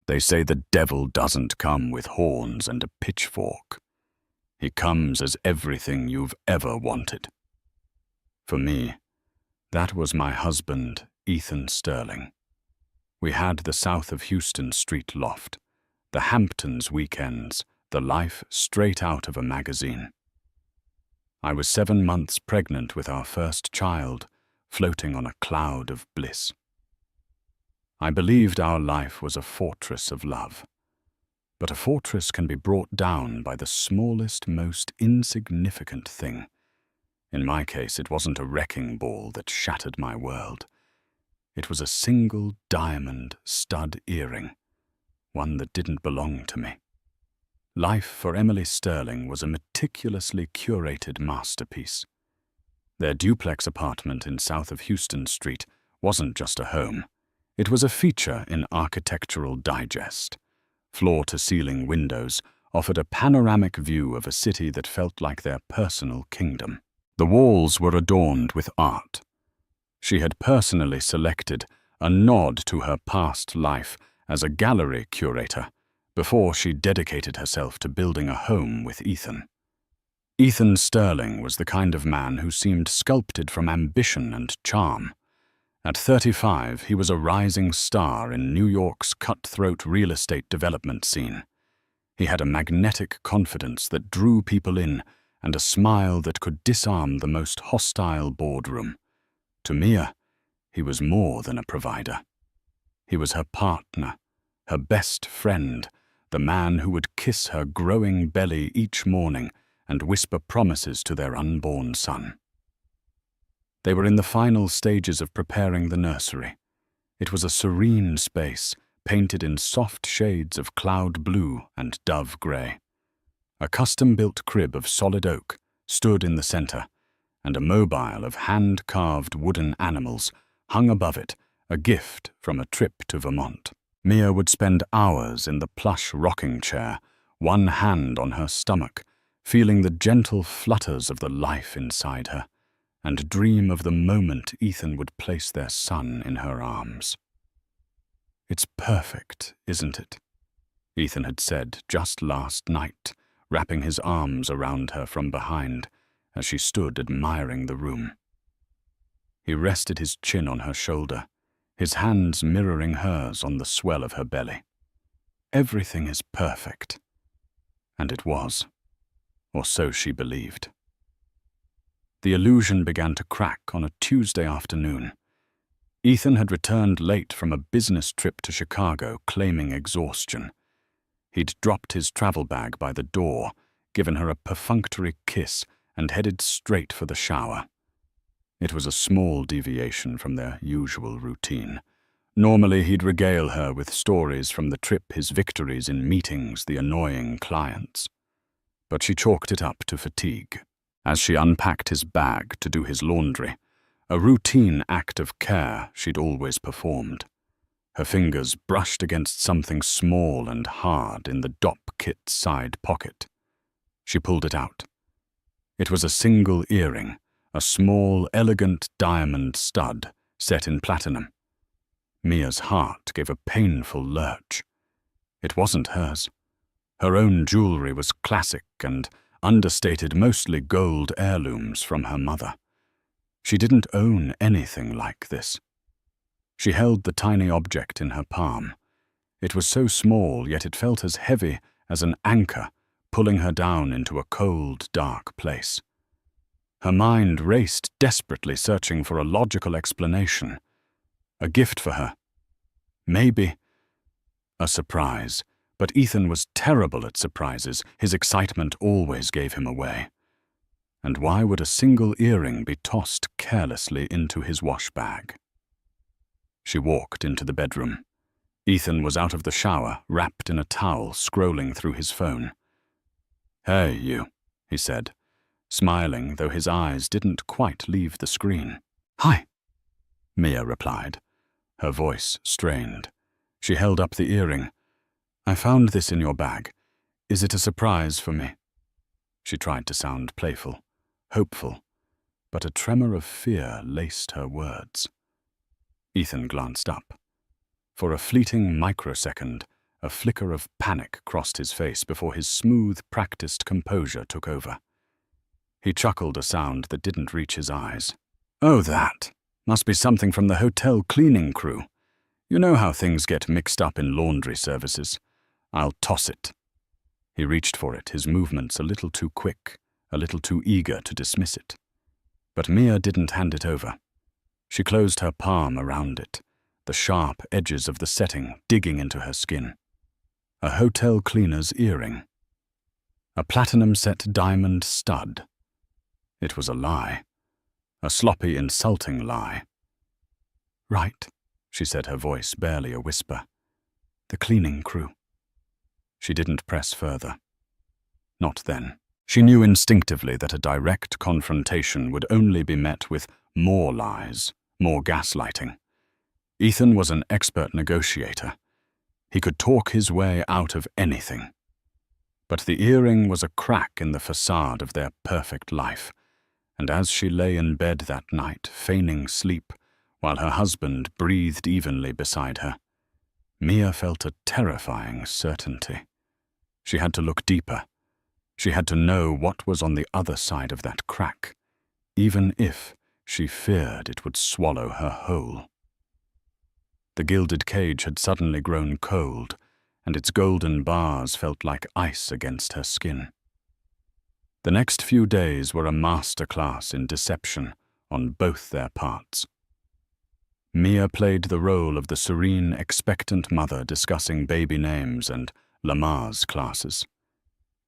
They say the devil doesn't come with horns and a pitchfork. He comes as everything you've ever wanted. For me, that was my husband, Ethan Sterling. We had the south of Houston Street loft, the Hamptons weekends, the life straight out of a magazine. I was 7 months pregnant with our first child, floating on a cloud of bliss. I believed our life was a fortress of love. But a fortress can be brought down by the smallest, most insignificant thing. In my case, it wasn't a wrecking ball that shattered my world. It was a single diamond stud earring, one that didn't belong to me. Life for Emily Sterling was a meticulously curated masterpiece. Their duplex apartment in south of Houston Street wasn't just a home. It was a feature in Architectural Digest. Floor-to-ceiling windows offered a panoramic view of a city that felt like their personal kingdom. The walls were adorned with art. She had personally selected a nod to her past life as a gallery curator before she dedicated herself to building a home with Ethan. Ethan Sterling was the kind of man who seemed sculpted from ambition and charm. At 35, he was a rising star in New York's cutthroat real estate development scene. He had a magnetic confidence that drew people in and a smile that could disarm the most hostile boardroom. To Mia, he was more than a provider. He was her partner, her best friend, the man who would kiss her growing belly each morning and whisper promises to their unborn son. They were in the final stages of preparing the nursery. It was a serene space, painted in soft shades of cloud blue and dove grey. A custom-built crib of solid oak stood in the centre, and a mobile of hand-carved wooden animals hung above it, a gift from a trip to Vermont. Mia would spend hours in the plush rocking chair, one hand on her stomach, feeling the gentle flutters of the life inside her, and dream of the moment Ethan would place their son in her arms. "It's perfect, isn't it?" Ethan had said just last night, wrapping his arms around her from behind as she stood admiring the room. He rested his chin on her shoulder, his hands mirroring hers on the swell of her belly. Everything is perfect. And it was, or so she believed. The illusion began to crack on a Tuesday afternoon. Ethan had returned late from a business trip to Chicago, claiming exhaustion. He'd dropped his travel bag by the door, given her a perfunctory kiss, and headed straight for the shower. It was a small deviation from their usual routine. Normally he'd regale her with stories from the trip, his victories in meetings, the annoying clients. But she chalked it up to fatigue. As she unpacked his bag to do his laundry, a routine act of care she'd always performed. Her fingers brushed against something small and hard in the dop kit's side pocket. She pulled it out. It was a single earring, a small, elegant diamond stud set in platinum. Mia's heart gave a painful lurch. It wasn't hers. Her own jewelry was classic and understated, mostly gold heirlooms from her mother. She didn't own anything like this. She held the tiny object in her palm. It was so small, yet it felt as heavy as an anchor, pulling her down into a cold, dark place. Her mind raced desperately, searching for a logical explanation. A gift for her. Maybe a surprise. But Ethan was terrible at surprises. His excitement always gave him away. And why would a single earring be tossed carelessly into his wash bag? She walked into the bedroom. Ethan was out of the shower, wrapped in a towel, scrolling through his phone. "Hey, you," he said, smiling, though his eyes didn't quite leave the screen. "Hi," Mia replied, her voice strained. She held up the earring. "I found this in your bag. Is it a surprise for me?" She tried to sound playful, hopeful, but a tremor of fear laced her words. Ethan glanced up. For a fleeting microsecond, A flicker of panic crossed his face before his smooth, practiced composure took over. He chuckled a sound that didn't reach his eyes. "Oh, that. Must be something from the hotel cleaning crew. You know how things get mixed up in laundry services. I'll toss it." He reached for it, his movements a little too quick, a little too eager to dismiss it. But Mia didn't hand it over. She closed her palm around it, the sharp edges of the setting digging into her skin. A hotel cleaner's earring. A platinum-set diamond stud. It was a lie. A sloppy, insulting lie. "Right," she said, her voice barely a whisper. "The cleaning crew." She didn't press further. Not then. She knew instinctively that a direct confrontation would only be met with more lies, more gaslighting. Ethan was an expert negotiator. He could talk his way out of anything. But the earring was a crack in the facade of their perfect life, and as she lay in bed that night, feigning sleep, while her husband breathed evenly beside her, Mia felt a terrifying certainty. She had to look deeper. She had to know what was on the other side of that crack, even if she feared it would swallow her whole. The gilded cage had suddenly grown cold, and its golden bars felt like ice against her skin. The next few days were a masterclass in deception on both their parts. Mia played the role of the serene, expectant mother discussing baby names and Lamar's classes.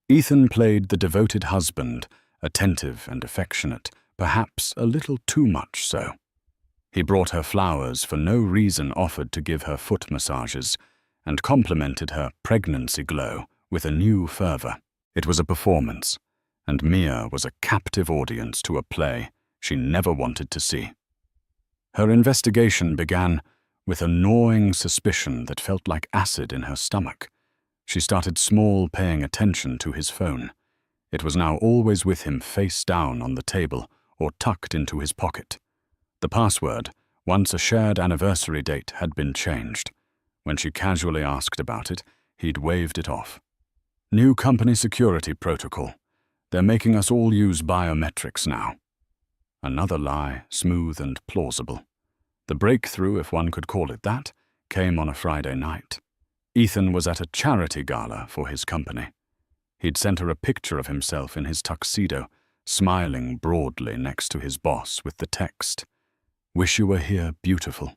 Ethan played the devoted husband, attentive and affectionate, perhaps a little too much so. He brought her flowers for no reason, offered to give her foot massages, and complimented her pregnancy glow with a new fervor. It was a performance, and Mia was a captive audience to a play she never wanted to see. Her investigation began with a gnawing suspicion that felt like acid in her stomach. She started small, paying attention to his phone. It was now always with him, face down on the table or tucked into his pocket. The password, once a shared anniversary date, had been changed. When she casually asked about it, he'd waved it off. "New company security protocol. They're making us all use biometrics now." Another lie, smooth and plausible. The breakthrough, if one could call it that, came on a Friday night. Ethan was at a charity gala for his company. He'd sent her a picture of himself in his tuxedo, smiling broadly next to his boss with the text, "Wish you were here, beautiful.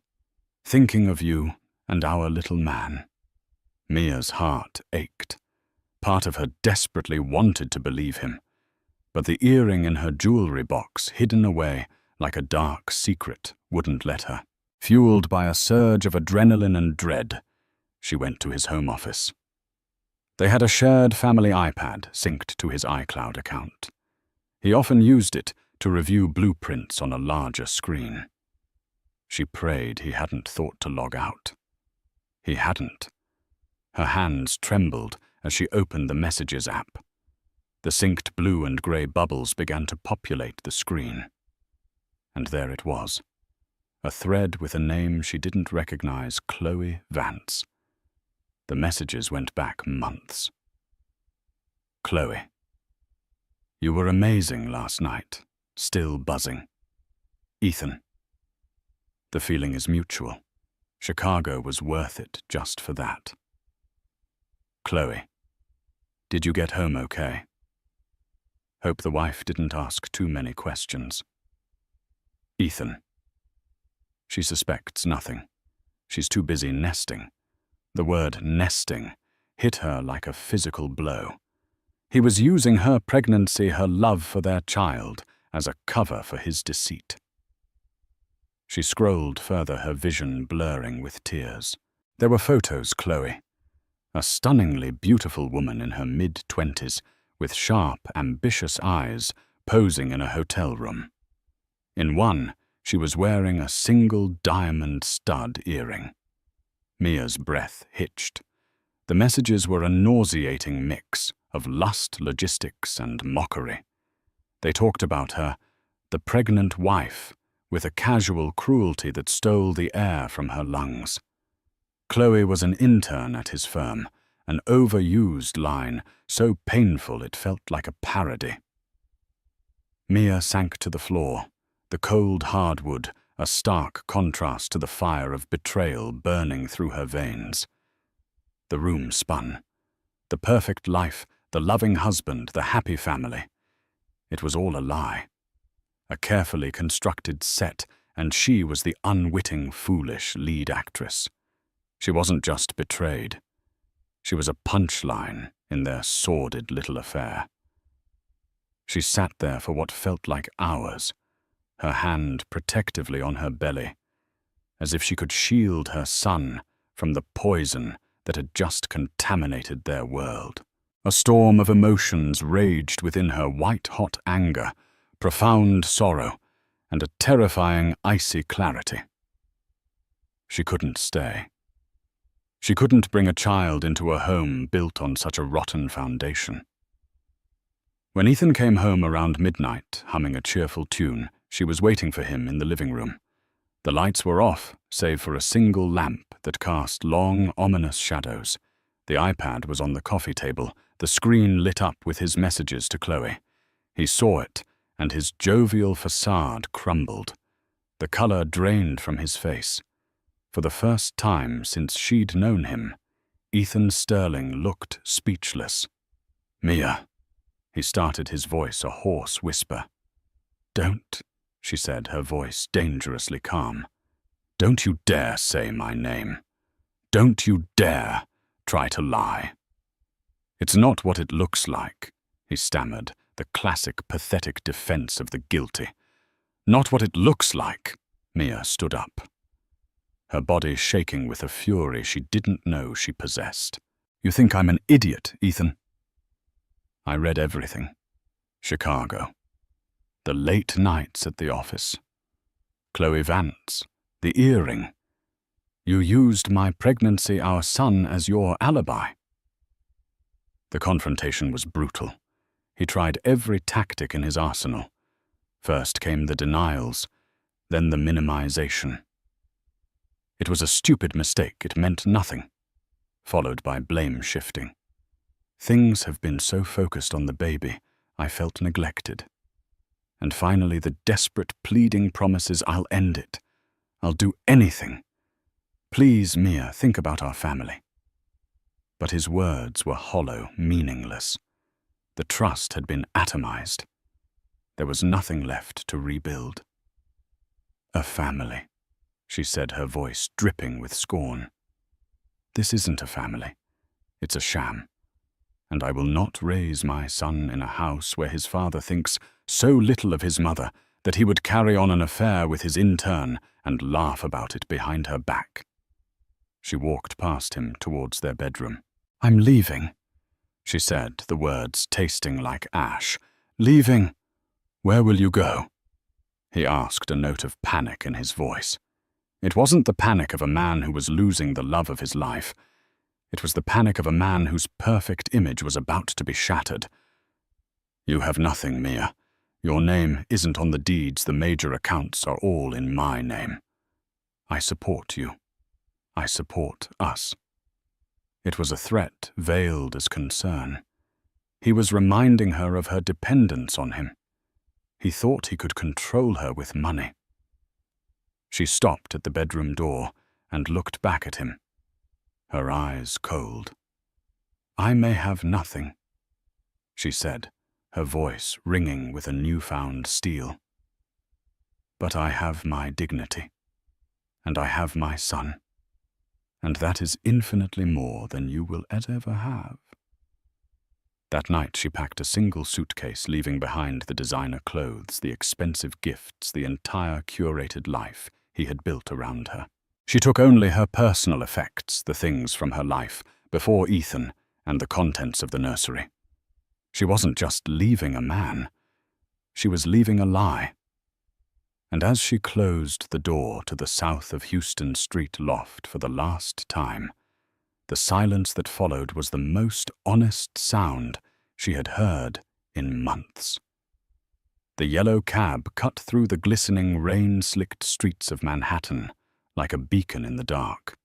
Thinking of you and our little man." Mia's heart ached. Part of her desperately wanted to believe him, but the earring in her jewelry box, hidden away like a dark secret, wouldn't let her. Fueled by a surge of adrenaline and dread, she went to his home office. They had a shared family iPad synced to his iCloud account. He often used it to review blueprints on a larger screen. She prayed he hadn't thought to log out. He hadn't. Her hands trembled as she opened the Messages app. The synced blue and grey bubbles began to populate the screen. And there it was. A thread with a name she didn't recognize, Chloe Vance. The messages went back months. "Chloe, you were amazing last night, still buzzing. Ethan." The feeling is mutual. Chicago was worth it just for that. "Chloe, did you get home okay?" Hope the wife didn't ask too many questions. "Ethan." She suspects nothing. She's too busy nesting. The word nesting hit her like a physical blow. He was using her pregnancy, her love for their child, as a cover for his deceit. She scrolled further, her vision blurring with tears. There were photos, Chloe. A stunningly beautiful woman in her mid-20s, with sharp, ambitious eyes, posing in a hotel room. In one, she was wearing a single diamond stud earring. Mia's breath hitched. The messages were a nauseating mix of lust, logistics, and mockery. They talked about her, the pregnant wife, with a casual cruelty that stole the air from her lungs. Chloe was an intern at his firm, an overused line, so painful it felt like a parody. Mia sank to the floor, the cold hardwood a stark contrast to the fire of betrayal burning through her veins. The room spun. The perfect life, the loving husband, the happy family. It was all a lie. A carefully constructed set, and she was the unwitting, foolish lead actress. She wasn't just betrayed. She was a punchline in their sordid little affair. She sat there for what felt like hours, her hand protectively on her belly, as if she could shield her son from the poison that had just contaminated their world. A storm of emotions raged within her, white-hot anger, profound sorrow, and a terrifying, icy clarity. She couldn't stay. She couldn't bring a child into a home built on such a rotten foundation. When Ethan came home around midnight, humming a cheerful tune, she was waiting for him in the living room. The lights were off, save for a single lamp that cast long, ominous shadows. The iPad was on the coffee table, the screen lit up with his messages to Chloe. He saw it, and his jovial facade crumbled. The color drained from his face. For the first time since she'd known him, Ethan Sterling looked speechless. "Mia," he started, his voice a hoarse whisper. "Don't," she said, her voice dangerously calm. "Don't you dare say my name. Don't you dare try to lie." "It's not what it looks like," he stammered, the classic pathetic defense of the guilty. "Not what it looks like." Mia stood up, her body shaking with a fury she didn't know she possessed. "You think I'm an idiot, Ethan?" I read everything. Chicago. The late nights at the office. Chloe Vance. The earring. You used my pregnancy, our son, as your alibi. The confrontation was brutal. He tried every tactic in his arsenal. First came the denials, then the minimization. It was a stupid mistake, it meant nothing, followed by blame shifting. Things have been so focused on the baby, I felt neglected. And finally the desperate pleading promises, "I'll end it. I'll do anything. Please, Mia, think about our family." But his words were hollow, meaningless. The trust had been atomized. There was nothing left to rebuild. "A family," she said, her voice dripping with scorn. "This isn't a family. It's a sham. And I will not raise my son in a house where his father thinks so little of his mother that he would carry on an affair with his intern and laugh about it behind her back." She walked past him towards their bedroom. "I'm leaving," she said, the words tasting like ash. "Leaving? Where will you go?" he asked, a note of panic in his voice. It wasn't the panic of a man who was losing the love of his life. It was the panic of a man whose perfect image was about to be shattered. "You have nothing, Mia. Your name isn't on the deeds. The major accounts are all in my name. I support you. I support us." It was a threat veiled as concern. He was reminding her of her dependence on him. He thought he could control her with money. She stopped at the bedroom door and looked back at him, her eyes cold. "I may have nothing," she said, her voice ringing with a newfound steel. "But I have my dignity, and I have my son, and that is infinitely more than you will ever have." That night she packed a single suitcase, leaving behind the designer clothes, the expensive gifts, the entire curated life he had built around her. She took only her personal effects, the things from her life, before Ethan and the contents of the nursery. She wasn't just leaving a man. She was leaving a lie. And as she closed the door to the south of Houston Street loft for the last time, the silence that followed was the most honest sound she had heard in months. The yellow cab cut through the glistening, rain-slicked streets of Manhattan like a beacon in the dark.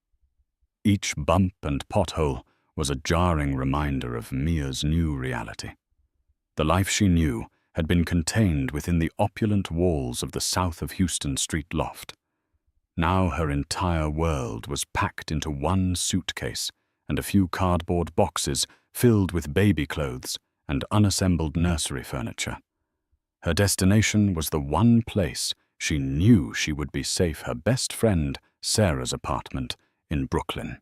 each bump and pothole was a jarring reminder of Mia's new reality. The life she knew had been contained within the opulent walls of the south of Houston Street loft. Now her entire world was packed into one suitcase and a few cardboard boxes filled with baby clothes and unassembled nursery furniture. Her destination was the one place she knew she would be safe, her best friend Sarah's apartment in Brooklyn.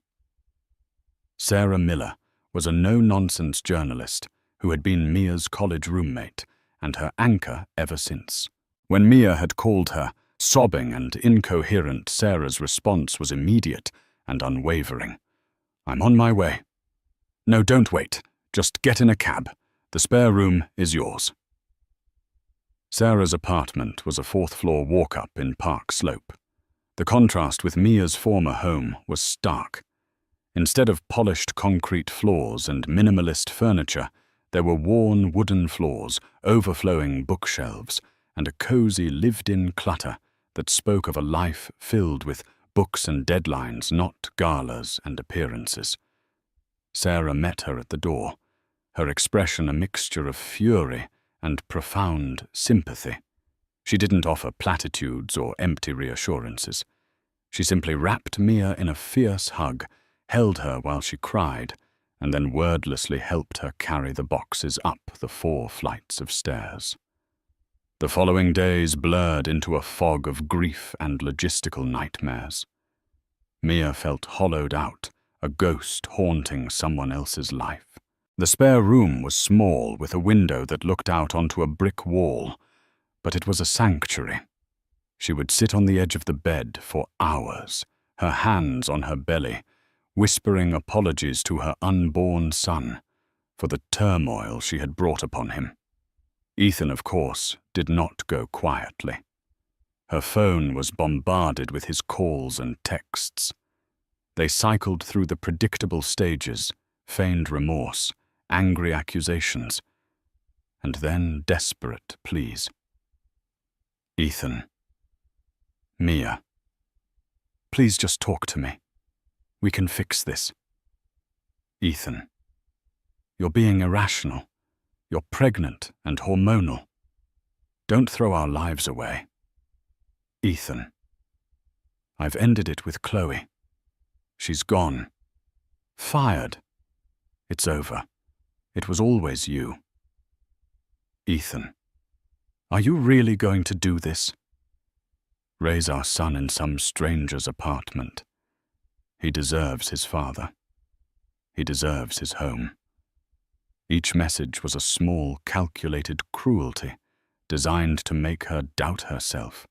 Sarah Miller was a no-nonsense journalist who had been Mia's college roommate and her anchor ever since. When Mia had called her, sobbing and incoherent, Sarah's response was immediate and unwavering. "I'm on my way." "No, don't wait. Just get in a cab. The spare room is yours." Sarah's apartment was a fourth-floor walk-up in Park Slope. The contrast with Mia's former home was stark. Instead of polished concrete floors and minimalist furniture, there were worn wooden floors, overflowing bookshelves, and a cozy lived-in clutter that spoke of a life filled with books and deadlines, not galas and appearances. Sarah met her at the door, her expression a mixture of fury and profound sympathy. She didn't offer platitudes or empty reassurances. She simply wrapped Mia in a fierce hug, held her while she cried, and then wordlessly helped her carry the boxes up the 4 flights of stairs. The following days blurred into a fog of grief and logistical nightmares. Mia felt hollowed out, a ghost haunting someone else's life. The spare room was small, with a window that looked out onto a brick wall, but it was a sanctuary. She would sit on the edge of the bed for hours, her hands on her belly, whispering apologies to her unborn son for the turmoil she had brought upon him. Ethan, of course, did not go quietly. Her phone was bombarded with his calls and texts. They cycled through the predictable stages, feigned remorse, angry accusations, and then desperate pleas. "Ethan. Mia. Please just talk to me. We can fix this. Ethan. You're being irrational. You're pregnant and hormonal. Don't throw our lives away. Ethan. I've ended it with Chloe. She's gone. Fired. It's over. It was always you. Ethan. Are you really going to do this? Raise our son in some stranger's apartment. He deserves his father. He deserves his home." Each message was a small, calculated cruelty designed to make her doubt herself.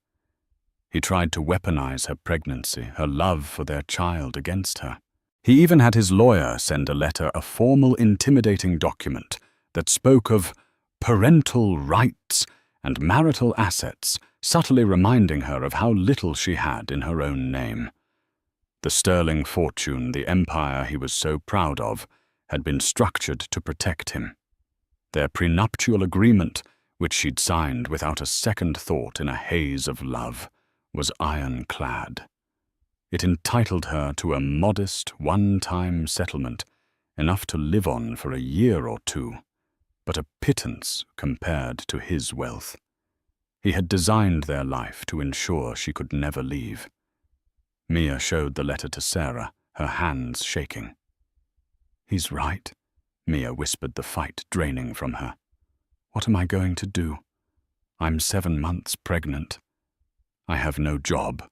He tried to weaponize her pregnancy, her love for their child, against her. He even had his lawyer send a letter, a formal, intimidating document that spoke of parental rights and marital assets, subtly reminding her of how little she had in her own name. The sterling fortune, the empire he was so proud of, had been structured to protect him. Their prenuptial agreement, which she'd signed without a second thought in a haze of love, was ironclad. It entitled her to a modest, one-time settlement, enough to live on for a year or two, but a pittance compared to his wealth. He had designed their life to ensure she could never leave. Mia showed the letter to Sarah, her hands shaking. "He's right," Mia whispered, the fight draining from her. "What am I going to do? I'm 7 months pregnant. I have no job,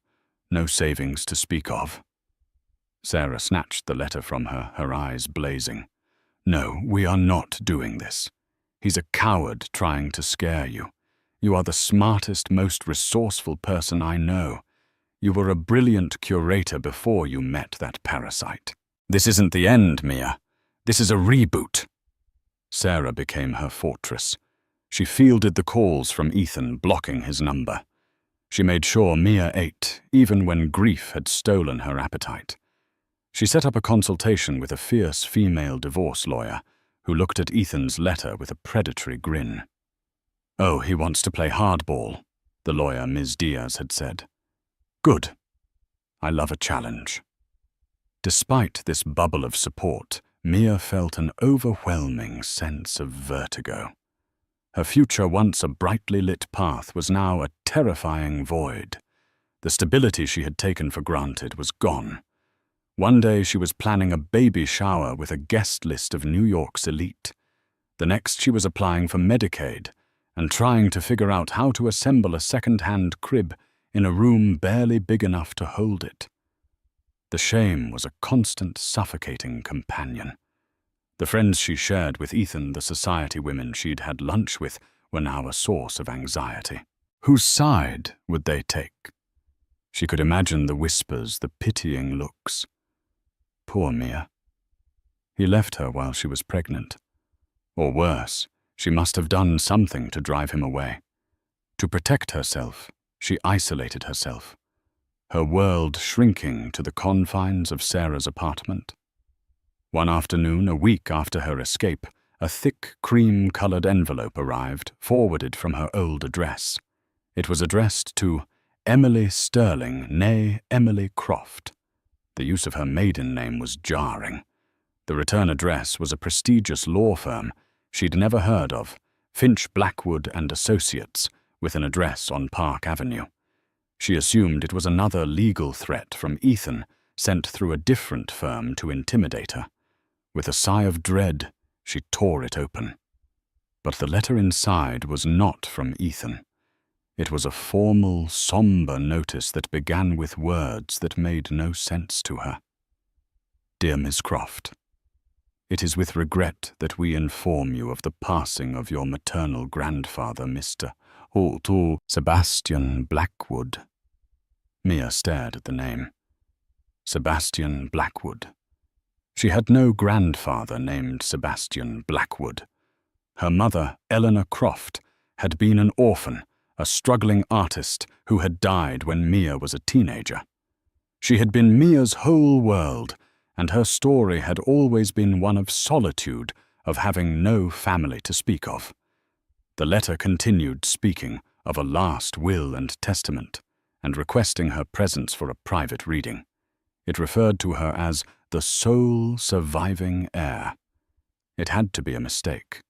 no savings to speak of." Sarah snatched the letter from her, her eyes blazing. "No, we are not doing this. He's a coward trying to scare you. You are the smartest, most resourceful person I know. You were a brilliant curator before you met that parasite. This isn't the end, Mia. This is a reboot." Sarah became her fortress. She fielded the calls from Ethan, blocking his number. She made sure Mia ate, even when grief had stolen her appetite. She set up a consultation with a fierce female divorce lawyer who looked at Ethan's letter with a predatory grin. "Oh, he wants to play hardball," the lawyer, Ms. Diaz, had said. "Good. I love a challenge." Despite this bubble of support, Mia felt an overwhelming sense of vertigo. Her future, once a brightly lit path, was now a terrifying void. The stability she had taken for granted was gone. One day she was planning a baby shower with a guest list of New York's elite. The next she was applying for Medicaid and trying to figure out how to assemble a second-hand crib in a room barely big enough to hold it. The shame was a constant, suffocating companion. The friends she shared with Ethan, the society women she'd had lunch with, were now a source of anxiety. Whose side would they take? She could imagine the whispers, the pitying looks. Poor Mia. He left her while she was pregnant. Or worse, she must have done something to drive him away. To protect herself, she isolated herself, her world shrinking to the confines of Sarah's apartment. One afternoon, a week after her escape, a thick cream-colored envelope arrived, forwarded from her old address. It was addressed to Emily Sterling, née Emily Croft. The use of her maiden name was jarring. The return address was a prestigious law firm she'd never heard of, Finch, Blackwood and Associates, with an address on Park Avenue. She assumed it was another legal threat from Ethan, sent through a different firm to intimidate her. With a sigh of dread, she tore it open. But the letter inside was not from Ethan. It was a formal, somber notice that began with words that made no sense to her. Dear Miss Croft, it is with regret that we inform you of the passing of your maternal grandfather, Mr. Sebastian Blackwood. Mia stared at the name. Sebastian Blackwood. She had no grandfather named Sebastian Blackwood. Her mother, Eleanor Croft, had been an orphan, a struggling artist who had died when Mia was a teenager. She had been Mia's whole world, and her story had always been one of solitude, of having no family to speak of. The letter continued speaking of a last will and testament, and requesting her presence for a private reading. It referred to her as the sole surviving heir. It had to be a mistake,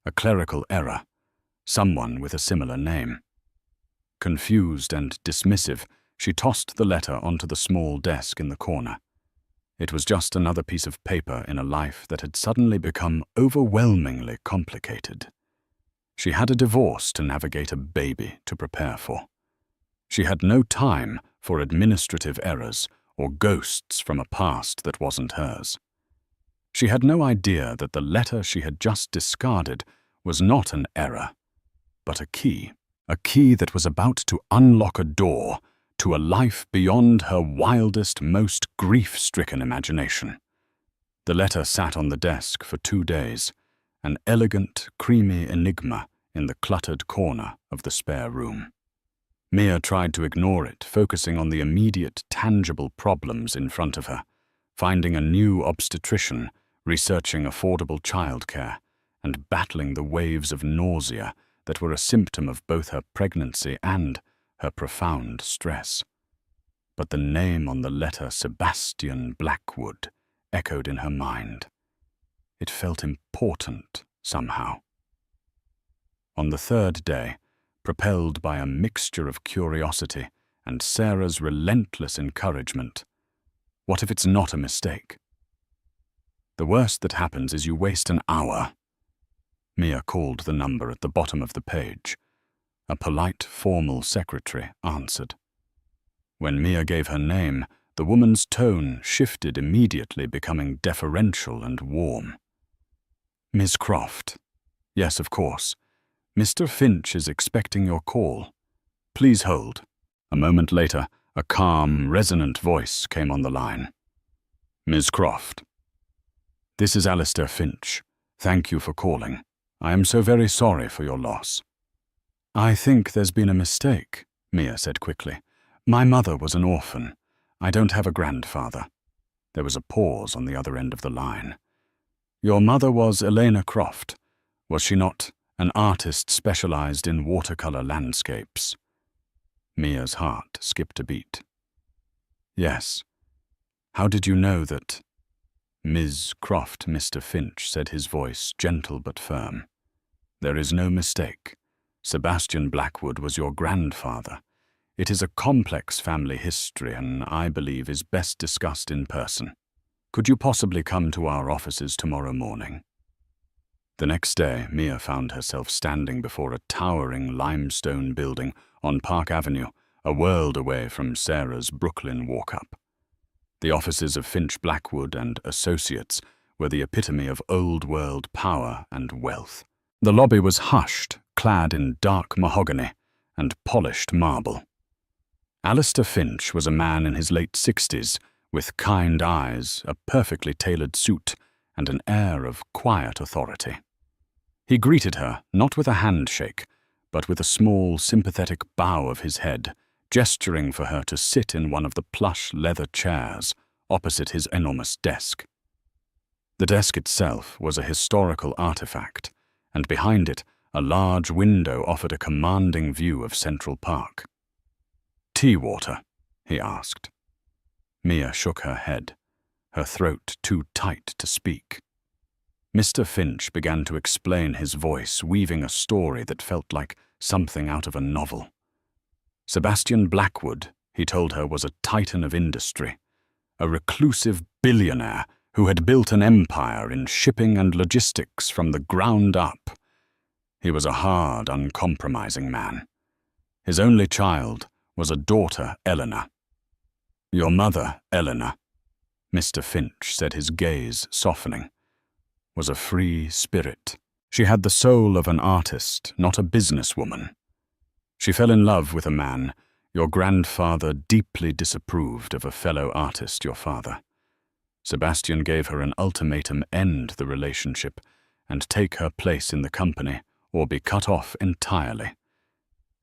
a clerical error, someone with a similar name. Confused and dismissive, she tossed the letter onto the small desk in the corner. It was just another piece of paper in a life that had suddenly become overwhelmingly complicated. She had a divorce to navigate, a baby to prepare for. She had no time for administrative errors or ghosts from a past that wasn't hers. She had no idea that the letter she had just discarded was not an error, but a key that was about to unlock a door to a life beyond her wildest, most grief-stricken imagination. The letter sat on the desk for 2 days, an elegant, creamy enigma in the cluttered corner of the spare room. Mia tried to ignore it, focusing on the immediate, tangible problems in front of her, finding a new obstetrician, researching affordable childcare, and battling the waves of nausea that were a symptom of both her pregnancy and her profound stress. But the name on the letter, Sebastian Blackwood, echoed in her mind. It felt important somehow. On the 3rd day, propelled by a mixture of curiosity and Sarah's relentless encouragement, what if it's not a mistake? The worst that happens is you waste an hour. Mia called the number at the bottom of the page. A polite, formal secretary answered. When Mia gave her name, the woman's tone shifted immediately, becoming deferential and warm. Miss Croft. Yes, of course. Mr. Finch is expecting your call. Please hold. A moment later, a calm, resonant voice came on the line. Miss Croft. This is Alistair Finch. Thank you for calling. I am so very sorry for your loss. I think there's been a mistake, Mia said quickly. My mother was an orphan. I don't have a grandfather. There was a pause on the other end of the line. Your mother was Elena Croft, was she not? An artist specialized in watercolor landscapes. Mia's heart skipped a beat. Yes. How did you know that? Ms. Croft, Mr. Finch, said, his voice gentle but firm. There is no mistake. Sebastian Blackwood was your grandfather. It is a complex family history and I believe is best discussed in person. Could you possibly come to our offices tomorrow morning? The next day, Mia found herself standing before a towering limestone building on Park Avenue, a world away from Sarah's Brooklyn walk-up. The offices of Finch Blackwood and Associates were the epitome of old-world power and wealth. The lobby was hushed, clad in dark mahogany and polished marble. Alistair Finch was a man in his late 60s, with kind eyes, a perfectly tailored suit, and an air of quiet authority. He greeted her, not with a handshake, but with a small, sympathetic bow of his head, gesturing for her to sit in one of the plush leather chairs opposite his enormous desk. The desk itself was a historical artifact, and behind it, a large window offered a commanding view of Central Park. "Tea water?" he asked. Mia shook her head, her throat too tight to speak. Mr. Finch began to explain, his voice weaving a story that felt like something out of a novel. Sebastian Blackwood, he told her, was a titan of industry, a reclusive billionaire who had built an empire in shipping and logistics from the ground up. He was a hard, uncompromising man. His only child was a daughter, Eleanor. "Your mother, Eleanor," Mr. Finch said, his gaze softening, "was a free spirit. She had the soul of an artist, not a businesswoman. She fell in love with a man your grandfather deeply disapproved of, a fellow artist, your father. Sebastian gave her an ultimatum: end the relationship and take her place in the company or be cut off entirely.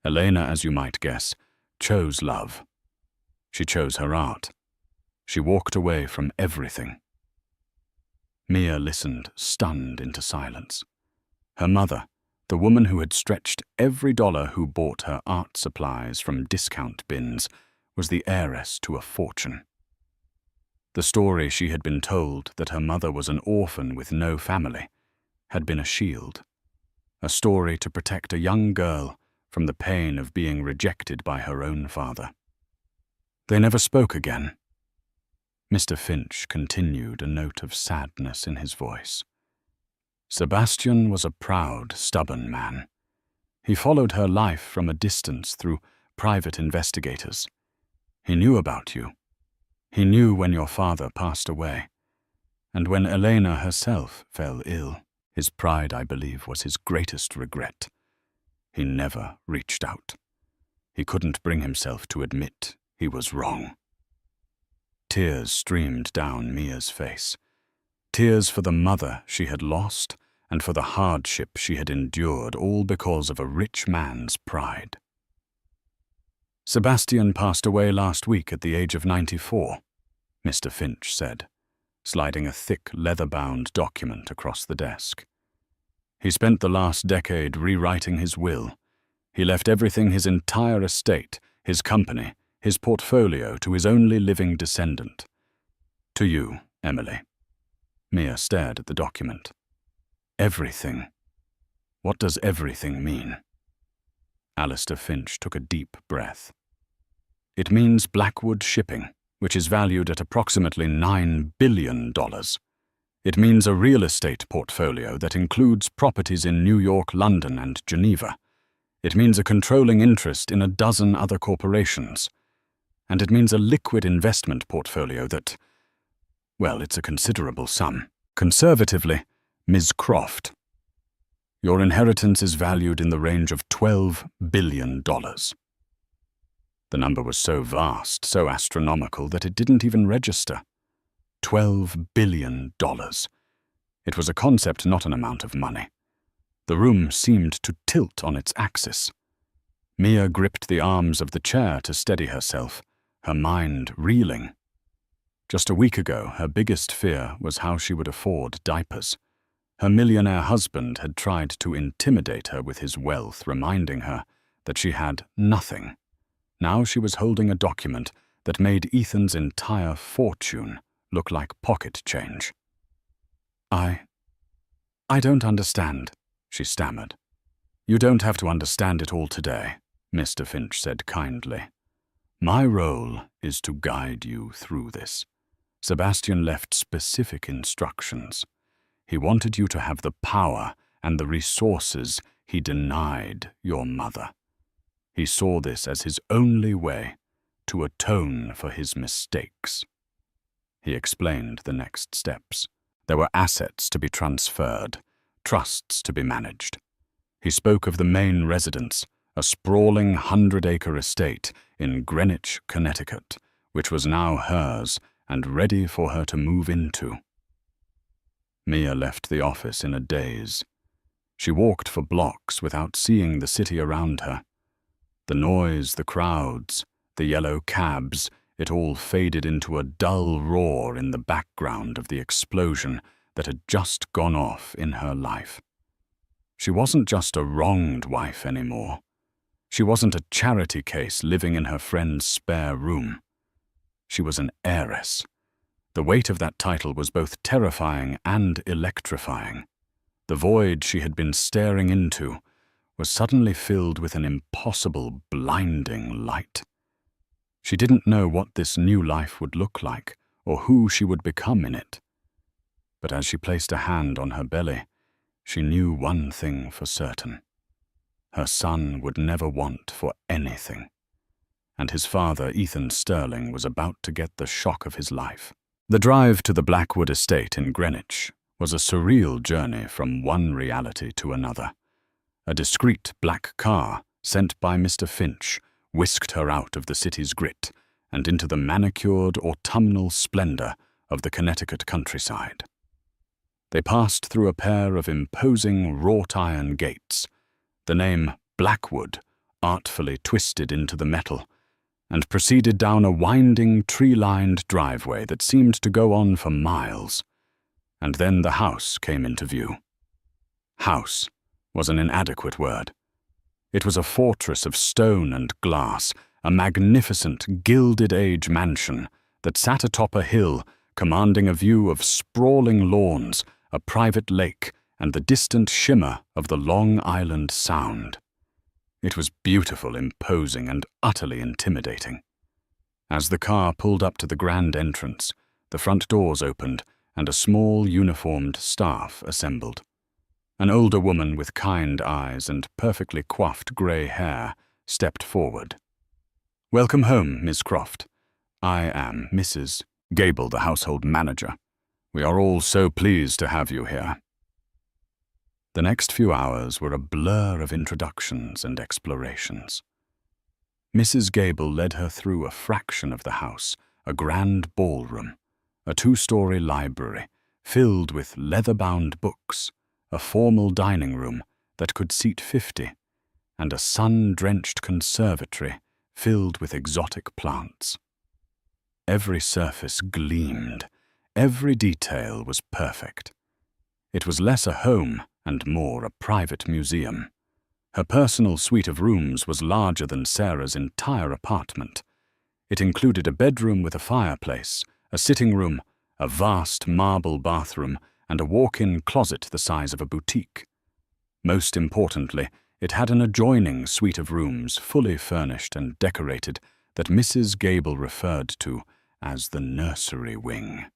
Elena, as you might guess, chose love. She chose her art. She walked away from everything." Mia listened, stunned into silence. Her mother, the woman who had stretched every dollar, who bought her art supplies from discount bins, was the heiress to a fortune. The story she had been told, that her mother was an orphan with no family, had been a shield, a story to protect a young girl from the pain of being rejected by her own father. They never spoke again. Mr. Finch continued, a note of sadness in his voice. Sebastian was a proud, stubborn man. He followed her life from a distance through private investigators. He knew about you. He knew when your father passed away, and when Elena herself fell ill. His pride, I believe, was his greatest regret. He never reached out. He couldn't bring himself to admit he was wrong. Tears streamed down Mia's face. Tears for the mother she had lost and for the hardship she had endured, all because of a rich man's pride. "Sebastian passed away last week at the age of 94, Mr. Finch said, sliding a thick leather-bound document across the desk. He spent the last decade rewriting his will. He left everything, his entire estate, his company, his portfolio, to his only living descendant. To you, Emily." Mia stared at the document. "Everything. What does everything mean?" Alistair Finch took a deep breath. "It means Blackwood Shipping, which is valued at approximately $9 billion. It means a real estate portfolio that includes properties in New York, London, and Geneva. It means a controlling interest in a dozen other corporations. And it means a liquid investment portfolio that, well, it's a considerable sum. Conservatively, Ms. Croft, your inheritance is valued in the range of $12 billion. The number was so vast, so astronomical, that it didn't even register. $12 billion. It was a concept, not an amount of money. The room seemed to tilt on its axis. Mia gripped the arms of the chair to steady herself, her mind reeling. Just a week ago, her biggest fear was how she would afford diapers. Her millionaire husband had tried to intimidate her with his wealth, reminding her that she had nothing. Now she was holding a document that made Ethan's entire fortune look like pocket change. I don't understand," she stammered. "You don't have to understand it all today," Mr. Finch said kindly. "My role is to guide you through this." Sebastian left specific instructions. He wanted you to have the power and the resources he denied your mother. He saw this as his only way to atone for his mistakes. He explained the next steps. There were assets to be transferred, trusts to be managed. He spoke of the main residence, a sprawling 100-acre estate in Greenwich, Connecticut, which was now hers and ready for her to move into. Mia left the office in a daze. She walked for blocks without seeing the city around her. The noise, the crowds, the yellow cabs, it all faded into a dull roar in the background of the explosion that had just gone off in her life. She wasn't just a wronged wife anymore. She wasn't a charity case living in her friend's spare room. She was an heiress. The weight of that title was both terrifying and electrifying. The void she had been staring into was suddenly filled with an impossible, blinding light. She didn't know what this new life would look like or who she would become in it. But as she placed a hand on her belly, she knew one thing for certain. Her son would never want for anything. And his father, Ethan Sterling, was about to get the shock of his life. The drive to the Blackwood estate in Greenwich was a surreal journey from one reality to another. A discreet black car sent by Mr. Finch whisked her out of the city's grit and into the manicured autumnal splendor of the Connecticut countryside. They passed through a pair of imposing wrought-iron gates, the name Blackwood artfully twisted into the metal, and proceeded down a winding, tree-lined driveway that seemed to go on for miles. And then the house came into view. House was an inadequate word. It was a fortress of stone and glass, a magnificent Gilded Age mansion that sat atop a hill commanding a view of sprawling lawns, a private lake, and the distant shimmer of the Long Island Sound. It was beautiful, imposing, and utterly intimidating. As the car pulled up to the grand entrance, the front doors opened and a small uniformed staff assembled. An older woman with kind eyes and perfectly coiffed grey hair stepped forward. "Welcome home, Miss Croft. I am Mrs. Gable, the household manager. We are all so pleased to have you here." The next few hours were a blur of introductions and explorations. Mrs. Gable led her through a fraction of the house, a grand ballroom, a 2-story library filled with leather-bound books, a formal dining room that could seat 50, and a sun-drenched conservatory filled with exotic plants. Every surface gleamed, every detail was perfect. It was less a home and more a private museum. Her personal suite of rooms was larger than Sarah's entire apartment. It included a bedroom with a fireplace, a sitting room, a vast marble bathroom, and a walk-in closet the size of a boutique. Most importantly, it had an adjoining suite of rooms fully furnished and decorated that Mrs. Gable referred to as the nursery wing.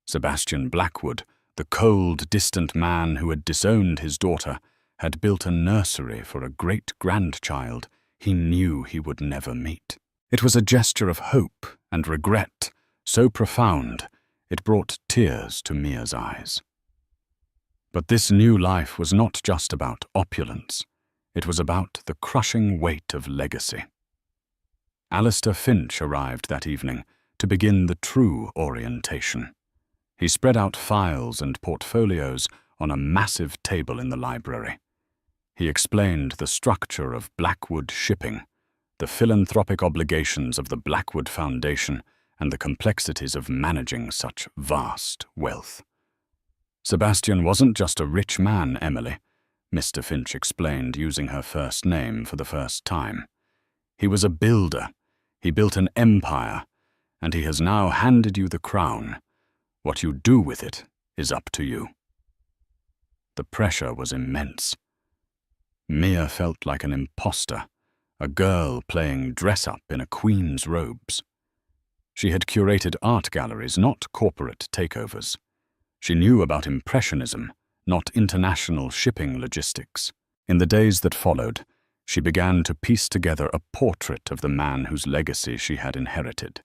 Sebastian Blackwood, the cold, distant man who had disowned his daughter, had built a nursery for a great-grandchild he knew he would never meet. It was a gesture of hope and regret, so profound it brought tears to Mia's eyes. But this new life was not just about opulence. It was about the crushing weight of legacy. Alistair Finch arrived that evening to begin the true orientation. He spread out files and portfolios on a massive table in the library. He explained the structure of Blackwood shipping, the philanthropic obligations of the Blackwood Foundation, and the complexities of managing such vast wealth. Sebastian wasn't just a rich man, Emily, Mr. Finch explained, using her first name for the first time. He was a builder. He built an empire, and he has now handed you the crown. What you do with it is up to you." The pressure was immense. Mia felt like an imposter, a girl playing dress-up in a queen's robes. She had curated art galleries, not corporate takeovers. She knew about impressionism, not international shipping logistics. In the days that followed, she began to piece together a portrait of the man whose legacy she had inherited.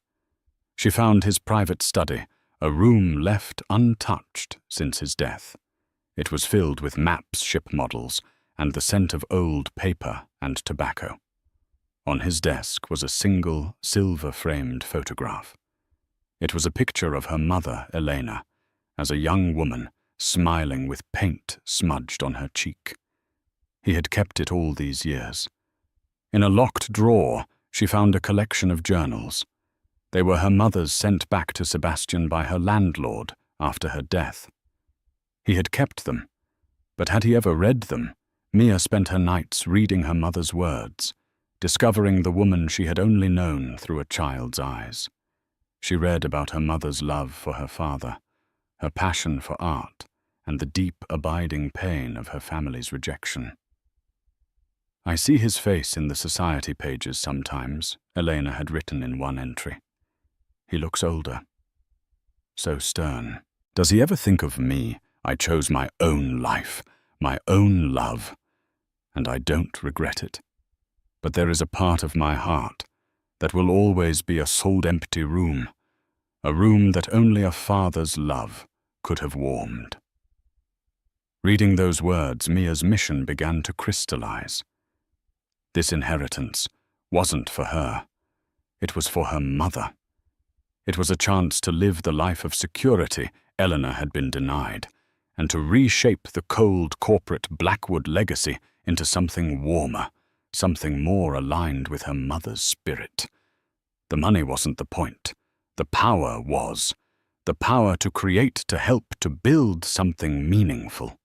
She found his private study, a room left untouched since his death. It was filled with maps, ship models, and the scent of old paper and tobacco. On his desk was a single, silver-framed photograph. It was a picture of her mother, Elena, as a young woman, smiling with paint smudged on her cheek. He had kept it all these years. In a locked drawer, she found a collection of journals. They were her mother's, sent back to Sebastian by her landlord after her death. He had kept them, but had he ever read them? Mia spent her nights reading her mother's words, discovering the woman she had only known through a child's eyes. She read about her mother's love for her father, her passion for art, and the deep, abiding pain of her family's rejection. "I see his face in the society pages sometimes," Elena had written in one entry. "He looks older. So stern. Does he ever think of me? I chose my own life, my own love, and I don't regret it. But there is a part of my heart that will always be a soul-empty room, a room that only a father's love could have warmed." Reading those words, Mia's mission began to crystallize. This inheritance wasn't for her. It was for her mother. It was a chance to live the life of security Eleanor had been denied, and to reshape the cold corporate Blackwood legacy into something warmer, something more aligned with her mother's spirit. The money wasn't the point. The power was. The power to create, to help, to build something meaningful.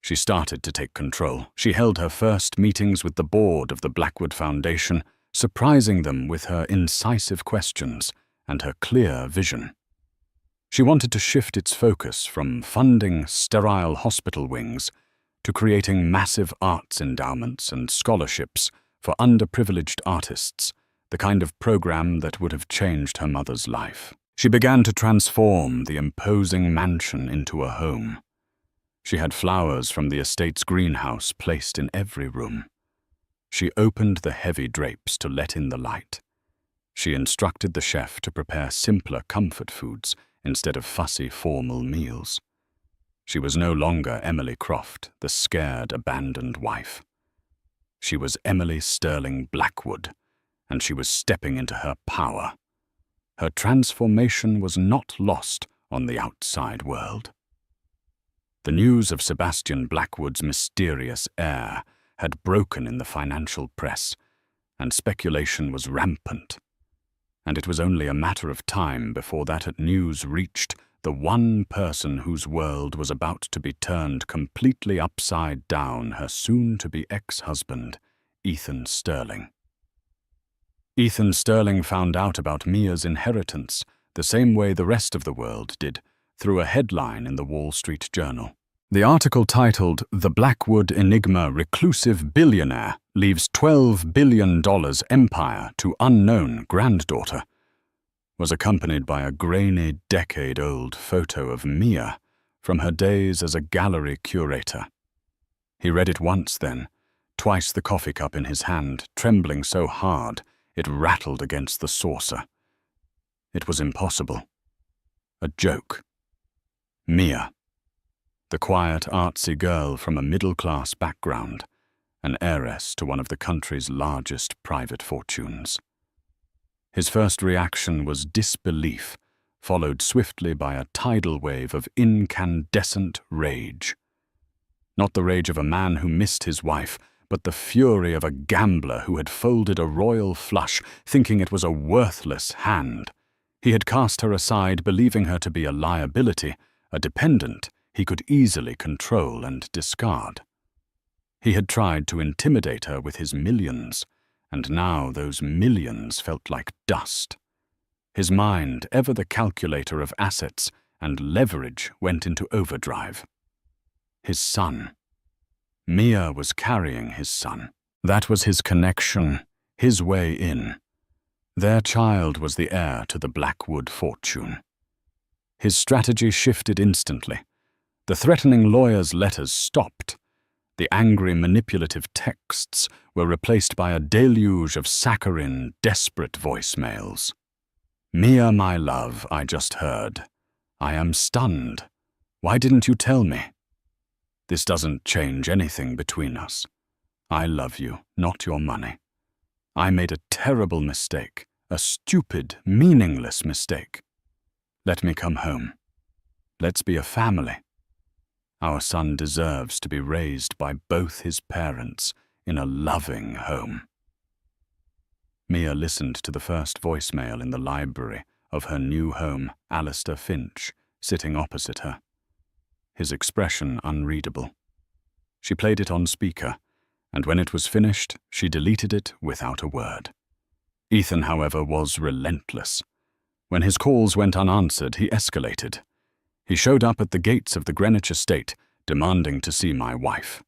She started to take control. She held her first meetings with the board of the Blackwood Foundation, surprising them with her incisive questions and her clear vision. She wanted to shift its focus from funding sterile hospital wings to creating massive arts endowments and scholarships for underprivileged artists, the kind of program that would have changed her mother's life. She began to transform the imposing mansion into a home. She had flowers from the estate's greenhouse placed in every room. She opened the heavy drapes to let in the light. She instructed the chef to prepare simpler comfort foods instead of fussy formal meals. She was no longer Emily Croft, the scared, abandoned wife. She was Emily Sterling Blackwood, and she was stepping into her power. Her transformation was not lost on the outside world. The news of Sebastian Blackwood's mysterious heir had broken in the financial press, and speculation was rampant. And it was only a matter of time before that news reached the one person whose world was about to be turned completely upside down, her soon-to-be ex-husband, Ethan Sterling. Ethan Sterling found out about Mia's inheritance the same way the rest of the world did, through a headline in the Wall Street Journal. The article, titled "The Blackwood Enigma Reclusive Billionaire Leaves $12 Billion Empire to Unknown Granddaughter," was accompanied by a grainy, decade-old photo of Mia from her days as a gallery curator. He read it once then, twice the coffee cup in his hand, trembling so hard it rattled against the saucer. It was impossible. A joke. Mia, the quiet, artsy girl from a middle-class background, an heiress to one of the country's largest private fortunes. His first reaction was disbelief, followed swiftly by a tidal wave of incandescent rage. Not the rage of a man who missed his wife, but the fury of a gambler who had folded a royal flush, thinking it was a worthless hand. He had cast her aside, believing her to be a liability, a dependent he could easily control and discard. He had tried to intimidate her with his millions, and now those millions felt like dust. His mind, ever the calculator of assets and leverage, went into overdrive. His son. Mia was carrying his son. That was his connection, his way in. Their child was the heir to the Blackwood fortune. His strategy shifted instantly. The threatening lawyer's letters stopped. The angry, manipulative texts were replaced by a deluge of saccharine, desperate voicemails. "Mia, my love, I just heard. I am stunned. Why didn't you tell me? This doesn't change anything between us. I love you, not your money. I made a terrible mistake, a stupid, meaningless mistake. Let me come home. Let's be a family. Our son deserves to be raised by both his parents in a loving home." Mia listened to the first voicemail in the library of her new home, Alistair Finch, sitting opposite her. His expression unreadable. She played it on speaker, and when it was finished, she deleted it without a word. Ethan, however, was relentless. When his calls went unanswered, he escalated. He showed up at the gates of the Greenwich estate, demanding to see my wife.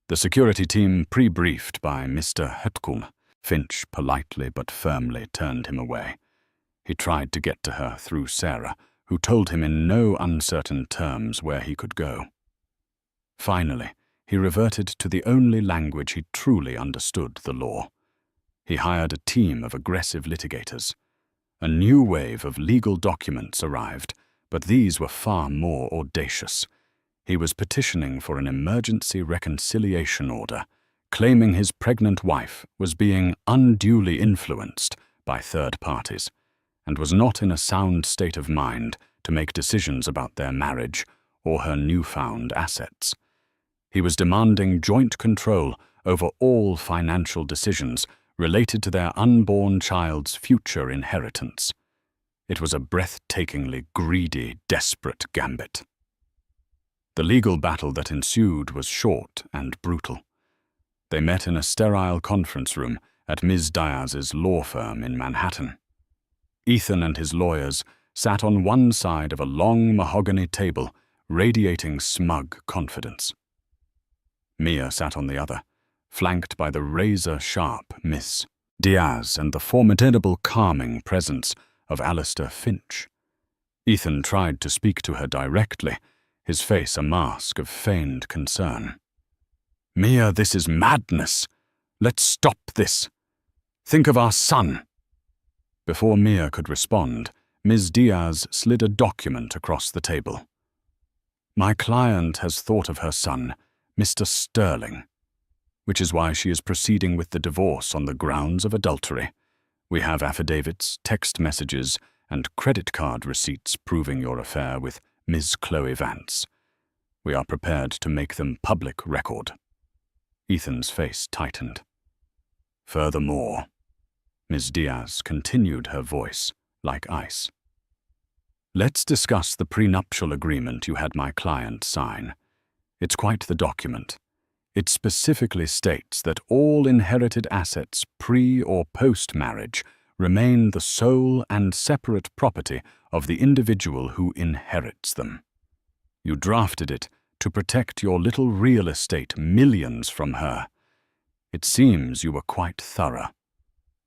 The security team, pre-briefed by Mr. Hetkuln, Finch politely but firmly turned him away. He tried to get to her through Sarah, who told him in no uncertain terms where he could go. Finally, he reverted to the only language he truly understood, the law. He hired a team of aggressive litigators. A new wave of legal documents arrived, but these were far more audacious. He was petitioning for an emergency reconciliation order, claiming his pregnant wife was being unduly influenced by third parties, and was not in a sound state of mind to make decisions about their marriage or her newfound assets. He was demanding joint control over all financial decisions related to their unborn child's future inheritance. It was a breathtakingly greedy, desperate gambit. The legal battle that ensued was short and brutal. They met in a sterile conference room at Ms. Diaz's law firm in Manhattan. Ethan and his lawyers sat on one side of a long mahogany table, radiating smug confidence. Mia sat on the other, flanked by the razor-sharp Miss Diaz and the formidable calming presence of Alistair Finch. Ethan tried to speak to her directly, his face a mask of feigned concern. "Mia, this is madness. Let's stop this. Think of our son." Before Mia could respond, Ms. Diaz slid a document across the table. "My client has thought of her son, Mr. Sterling, which is why she is proceeding with the divorce on the grounds of adultery. We have affidavits, text messages, and credit card receipts proving your affair with Ms. Chloe Vance. We are prepared to make them public record." Ethan's face tightened. "Furthermore," Ms. Diaz continued, her voice like ice, "let's discuss the prenuptial agreement you had my client sign. It's quite the document. It specifically states that all inherited assets pre- or post-marriage remain the sole and separate property of the individual who inherits them. You drafted it to protect your little real estate millions from her. It seems you were quite thorough,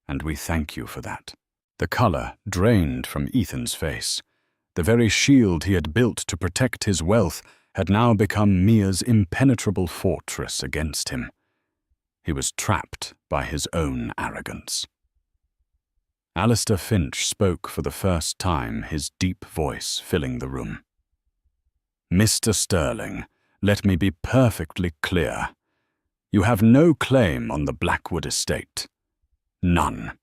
and we thank you for that." The color drained from Ethan's face. The very shield he had built to protect his wealth had now become Mia's impenetrable fortress against him. He was trapped by his own arrogance. Alistair Finch spoke for the first time, his deep voice filling the room. "Mr. Sterling, let me be perfectly clear. You have no claim on the Blackwood estate. None.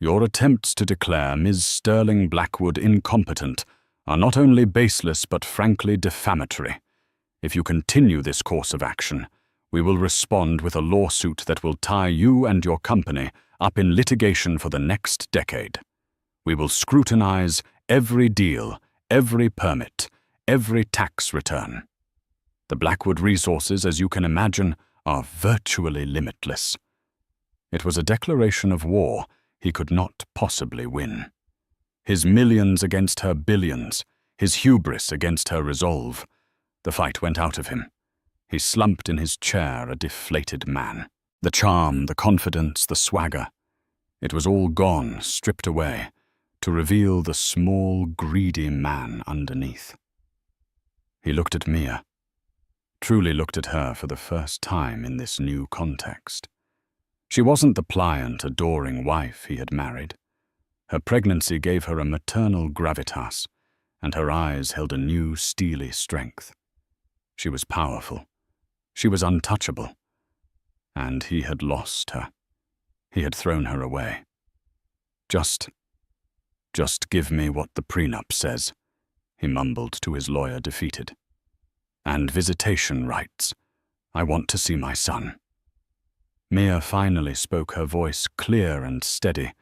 Your attempts to declare Ms. Sterling Blackwood incompetent are not only baseless but frankly defamatory. If you continue this course of action, we will respond with a lawsuit that will tie you and your company up in litigation for the next decade. We will scrutinize every deal, every permit, every tax return. The Blackwood resources, as you can imagine, are virtually limitless. It was a declaration of war he could not possibly win. His millions against her billions, his hubris against her resolve. The fight went out of him. He slumped in his chair, a deflated man. The charm, the confidence, the swagger. It was all gone, stripped away, to reveal the small, greedy man underneath. He looked at Mia, truly looked at her for the first time in this new context. She wasn't the pliant, adoring wife he had married. Her pregnancy gave her a maternal gravitas, and her eyes held a new, steely strength. She was powerful. She was untouchable. And he had lost her. He had thrown her away. Just give me what the prenup says, he mumbled to his lawyer, defeated. And visitation rights. I want to see my son. Mia finally spoke, her voice clear and steady,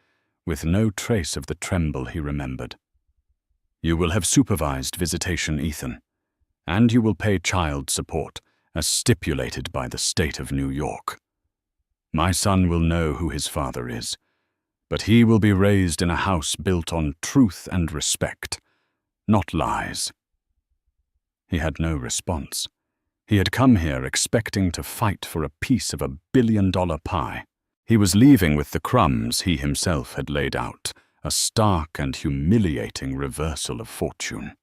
with no trace of the tremble he remembered. You will have supervised visitation, Ethan, and you will pay child support, as stipulated by the state of New York. My son will know who his father is, but he will be raised in a house built on truth and respect, not lies. He had no response. He had come here expecting to fight for a piece of $1 billion pie. He was leaving with the crumbs he himself had laid out, a stark and humiliating reversal of fortune.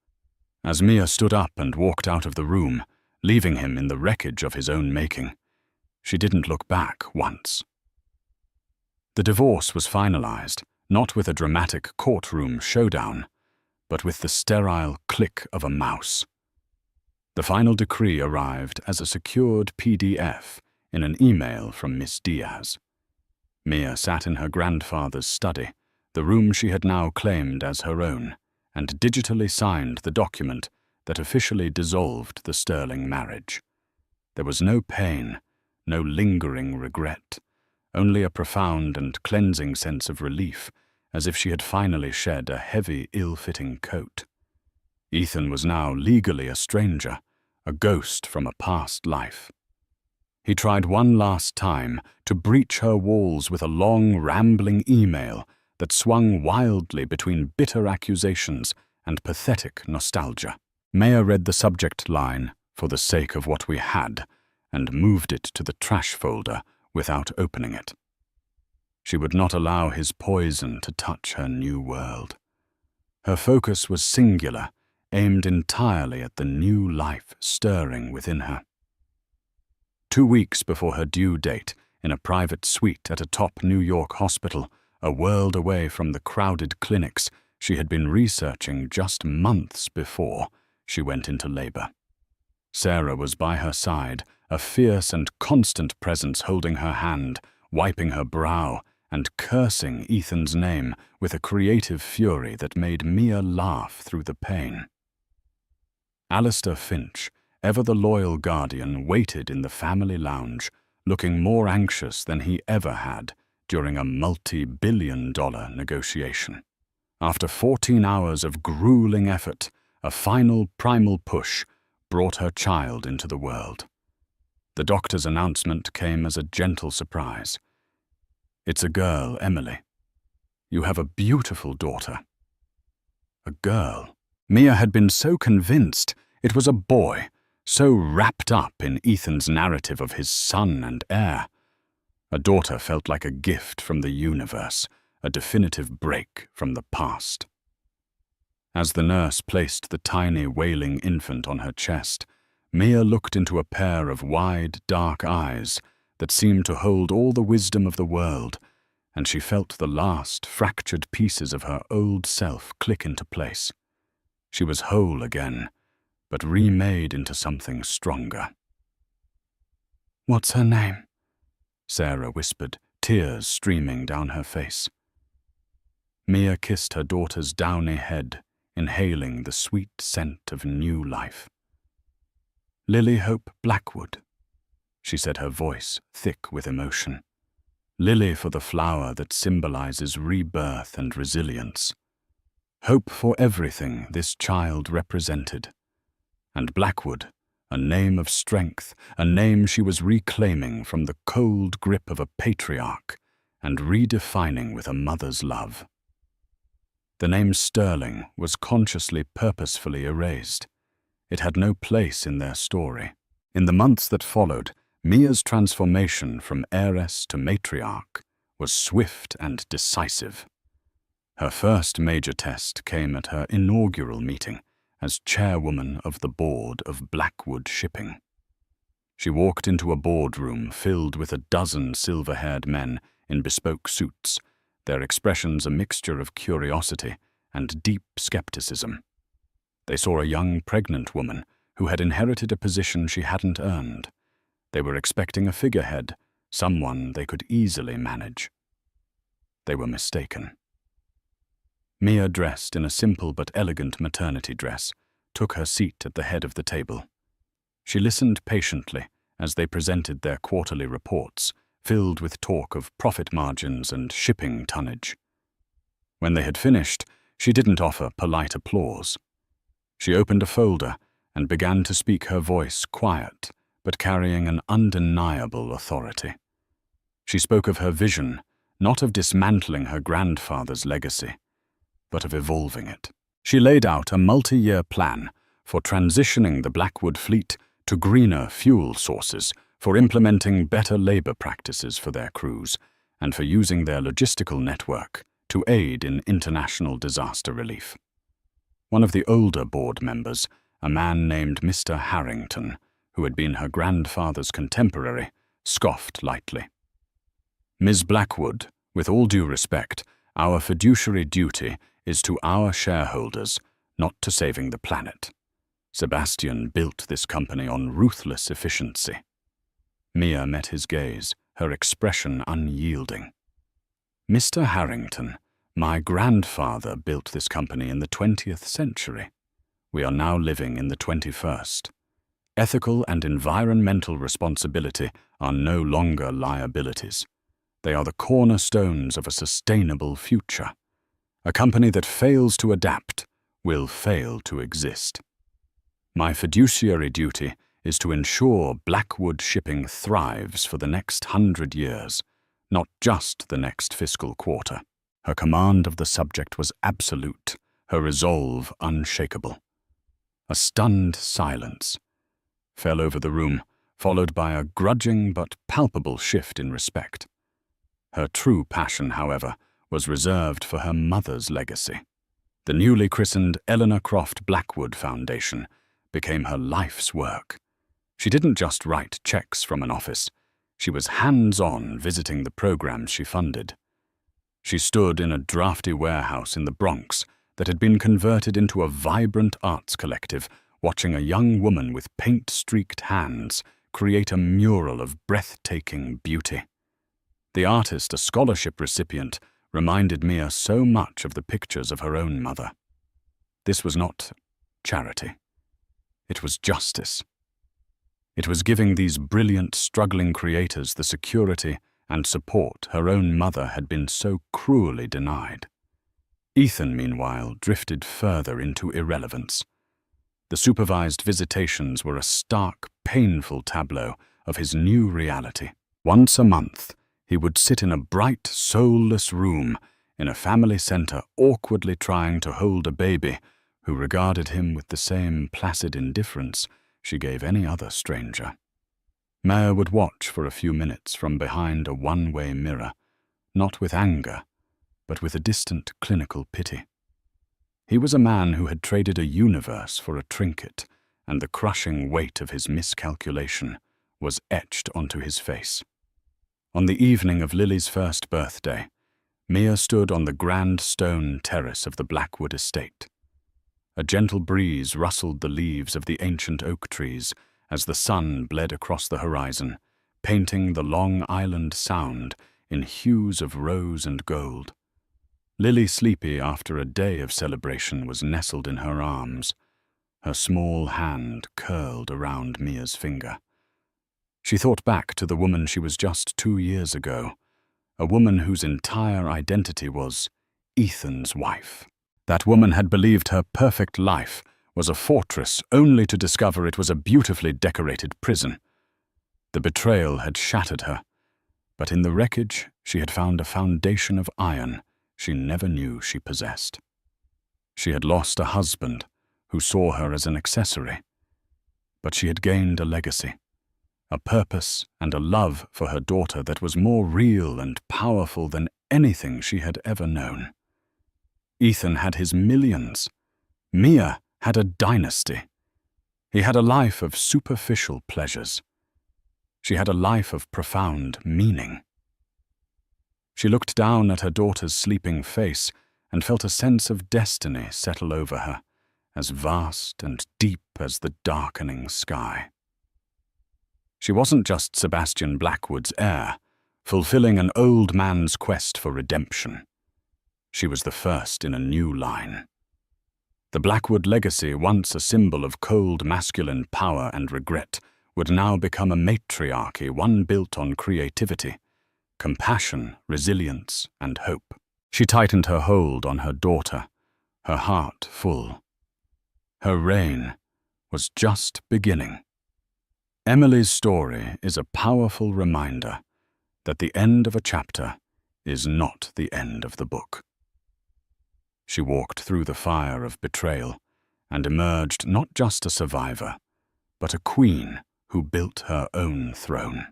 As Mia stood up and walked out of the room, leaving him in the wreckage of his own making, she didn't look back once. The divorce was finalized, not with a dramatic courtroom showdown, but with the sterile click of a mouse. The final decree arrived as a secured PDF in an email from Miss Diaz. Mia sat in her grandfather's study, the room she had now claimed as her own, and digitally signed the document that officially dissolved the Sterling marriage. There was no pain, no lingering regret, only a profound and cleansing sense of relief, as if she had finally shed a heavy, ill-fitting coat. Ethan was now legally a stranger, a ghost from a past life. He tried one last time to breach her walls with a long, rambling email that swung wildly between bitter accusations and pathetic nostalgia. Maya read the subject line, "For the sake of what we had," and moved it to the trash folder without opening it. She would not allow his poison to touch her new world. Her focus was singular, aimed entirely at the new life stirring within her. 2 weeks before her due date, in a private suite at a top New York hospital, a world away from the crowded clinics she had been researching just months before she went into labor. Sarah was by her side, a fierce and constant presence, holding her hand, wiping her brow, and cursing Ethan's name with a creative fury that made Mia laugh through the pain. Alistair Finch, ever the loyal guardian, waited in the family lounge, looking more anxious than he ever had during a multi-billion-dollar negotiation. After 14 hours of grueling effort, a final primal push brought her child into the world. The doctor's announcement came as a gentle surprise. "It's a girl, Emily. You have a beautiful daughter." A girl. Mia had been so convinced it was a boy, so wrapped up in Ethan's narrative of his son and heir. A daughter felt like a gift from the universe, a definitive break from the past. As the nurse placed the tiny, wailing infant on her chest, Mia looked into a pair of wide, dark eyes that seemed to hold all the wisdom of the world, and she felt the last fractured pieces of her old self click into place. She was whole again, but remade into something stronger. "What's her name?" Sarah whispered, tears streaming down her face. Mia kissed her daughter's downy head, inhaling the sweet scent of new life. "Lily Hope Blackwood," she said, her voice thick with emotion. Lily for the flower that symbolizes rebirth and resilience. Hope for everything this child represented. And Blackwood, a name of strength, a name she was reclaiming from the cold grip of a patriarch, and redefining with a mother's love. The name Sterling was consciously, purposefully erased. It had no place in their story. In the months that followed, Mia's transformation from heiress to matriarch was swift and decisive. Her first major test came at her inaugural meeting as chairwoman of the board of Blackwood Shipping. She walked into a boardroom filled with a dozen silver-haired men in bespoke suits, their expressions a mixture of curiosity and deep skepticism. They saw a young pregnant woman who had inherited a position she hadn't earned. They were expecting a figurehead, someone they could easily manage. They were mistaken. Mia, dressed in a simple but elegant maternity dress, took her seat at the head of the table. She listened patiently as they presented their quarterly reports, filled with talk of profit margins and shipping tonnage. When they had finished, she didn't offer polite applause. She opened a folder and began to speak, her voice quiet, but carrying an undeniable authority. She spoke of her vision, not of dismantling her grandfather's legacy, but of evolving it. She laid out a multi-year plan for transitioning the Blackwood fleet to greener fuel sources, for implementing better labor practices for their crews, and for using their logistical network to aid in international disaster relief. One of the older board members, a man named Mr. Harrington, who had been her grandfather's contemporary, scoffed lightly. "Ms. Blackwood, with all due respect, our fiduciary duty is to our shareholders, not to saving the planet. Sebastian built this company on ruthless efficiency." Mia met his gaze, her expression unyielding. "Mr. Harrington, my grandfather built this company in the 20th century. We are now living in the 21st. Ethical and environmental responsibility are no longer liabilities. They are the cornerstones of a sustainable future. A company that fails to adapt will fail to exist. My fiduciary duty is to ensure Blackwood Shipping thrives for the next 100 years, not just the next fiscal quarter." Her command of the subject was absolute, her resolve unshakable. A stunned silence fell over the room, followed by a grudging but palpable shift in respect. Her true passion, however, was reserved for her mother's legacy. The newly christened Eleanor Croft Blackwood Foundation became her life's work. She didn't just write checks from an office. She was hands-on visiting the programs she funded. She stood in a drafty warehouse in the Bronx that had been converted into a vibrant arts collective, watching a young woman with paint-streaked hands create a mural of breathtaking beauty. The artist, a scholarship recipient, reminded Mia so much of the pictures of her own mother. This was not charity. It was justice. It was giving these brilliant, struggling creators the security and support her own mother had been so cruelly denied. Ethan, meanwhile, drifted further into irrelevance. The supervised visitations were a stark, painful tableau of his new reality. Once a month, he would sit in a bright, soulless room in a family center, awkwardly trying to hold a baby who regarded him with the same placid indifference she gave any other stranger. Maya would watch for a few minutes from behind a one-way mirror, not with anger, but with a distant clinical pity. He was a man who had traded a universe for a trinket, and the crushing weight of his miscalculation was etched onto his face. On the evening of Lily's first birthday, Mia stood on the grand stone terrace of the Blackwood estate. A gentle breeze rustled the leaves of the ancient oak trees as the sun bled across the horizon, painting the Long Island Sound in hues of rose and gold. Lily, sleepy after a day of celebration, was nestled in her arms, her small hand curled around Mia's finger. She thought back to the woman she was just 2 years ago, a woman whose entire identity was Ethan's wife. That woman had believed her perfect life was a fortress, only to discover it was a beautifully decorated prison. The betrayal had shattered her, but in the wreckage she had found a foundation of iron she never knew she possessed. She had lost a husband who saw her as an accessory, but she had gained a legacy, a purpose and a love for her daughter that was more real and powerful than anything she had ever known. Ethan had his millions. Mia had a dynasty. He had a life of superficial pleasures. She had a life of profound meaning. She looked down at her daughter's sleeping face and felt a sense of destiny settle over her, as vast and deep as the darkening sky. She wasn't just Sebastian Blackwood's heir, fulfilling an old man's quest for redemption. She was the first in a new line. The Blackwood legacy, once a symbol of cold masculine power and regret, would now become a matriarchy, one built on creativity, compassion, resilience, and hope. She tightened her hold on her daughter, her heart full. Her reign was just beginning. Emily's story is a powerful reminder that the end of a chapter is not the end of the book. She walked through the fire of betrayal and emerged not just a survivor, but a queen who built her own throne.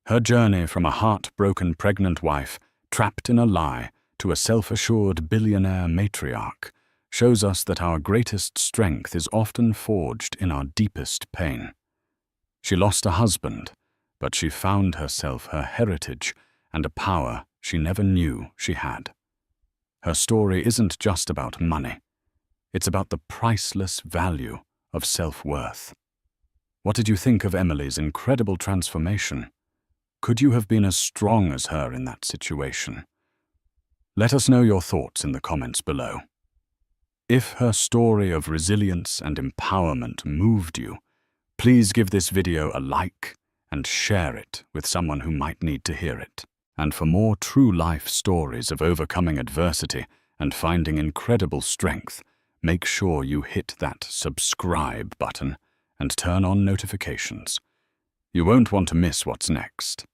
Her journey from a heartbroken pregnant wife trapped in a lie to a self-assured billionaire matriarch shows us that our greatest strength is often forged in our deepest pain. She lost a husband, but she found herself, her heritage, and a power she never knew she had. Her story isn't just about money. It's about the priceless value of self-worth. What did you think of Emily's incredible transformation? Could you have been as strong as her in that situation? Let us know your thoughts in the comments below. If her story of resilience and empowerment moved you, please give this video a like and share it with someone who might need to hear it. And for more true-life stories of overcoming adversity and finding incredible strength, make sure you hit that subscribe button and turn on notifications. You won't want to miss what's next.